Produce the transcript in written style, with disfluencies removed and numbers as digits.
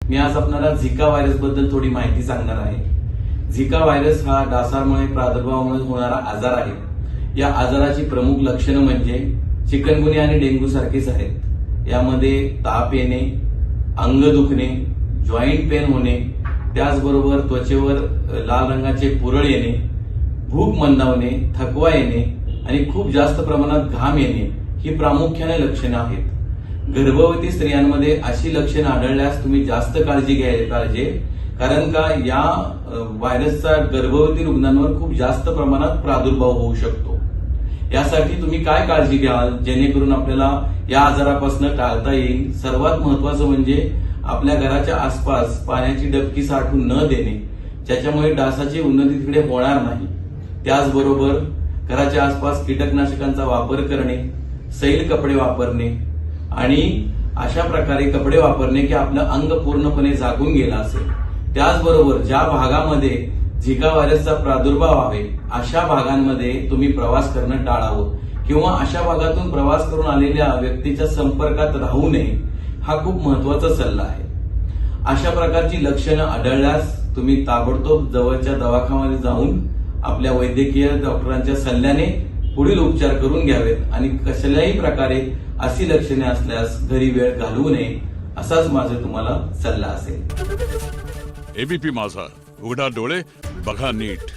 मी आज आपल्याला झिका व्हायरस बद्दल थोडी माहिती सांगणार आहे। झिका व्हायरस हा डासांमुळे प्रादुर्भावामुळे होणारा आजार आहे। या आजाराची प्रमुख लक्षणं म्हणजे चिकनगुनिया आणि डेंग्यू सारखीच आहेत। यामध्ये ताप येणे, अंग दुखणे, जॉईंट पेन होणे, त्याचबरोबर त्वचेवर लाल रंगाचे पुरळ येणे, भूक मंदावणे, थकवा येणे आणि खूप जास्त प्रमाणात घाम येणे ही प्रामुख्याने लक्षणं आहेत। गर्भवती स्त्रियांमध्ये अशी लक्षणं आढळल्यास तुम्ही जास्त काळजी घ्यायला पाहिजे, कारण का या व्हायरसचा गर्भवती रुग्णांवर खूप जास्त प्रमाणात प्रादुर्भाव होऊ शकतो। यासाठी तुम्ही काय काळजी घ्याल जेणेकरून आपल्याला या आजारापासून टाळता येईल? सर्वात महत्वाचं म्हणजे आपल्या घराच्या आसपास पाण्याची डबकी साठवून न देणे, ज्याच्यामुळे डासाची उन्नती तिकडे होणार नाही। त्याचबरोबर घराच्या आसपास कीटकनाशकांचा वापर करणे, सैल कपडे वापरणे आणि अशा प्रकारे कपडे वापरणे की आपलं अंग पूर्णपणे झाकून गेलं असेल। त्याचबरोबर ज्या भागामध्ये झिका व्हायरसचा प्रादुर्भाव आहे अशा भागांमध्ये तुम्ही प्रवास करणं टाळावं किंवा अशा भागातून प्रवास करून आलेल्या व्यक्तीच्या संपर्कात राहू नये, हा खूप महत्वाचा सल्ला आहे। अशा प्रकारची लक्षणं आढळल्यास तुम्ही ताबडतोब जवळच्या दवाखान्यामध्ये जाऊन आपल्या वैद्यकीय डॉक्टरांच्या सल्ल्याने पुढील उपचार करून घ्यावेत आणि कसल्याही प्रकारे अशी लक्षणे असल्यास घरी वेळ घालवू नये, असाच माझा तुम्हाला सल्ला असेल। एबीपी माझा, उघडा डोळे बघा नीट।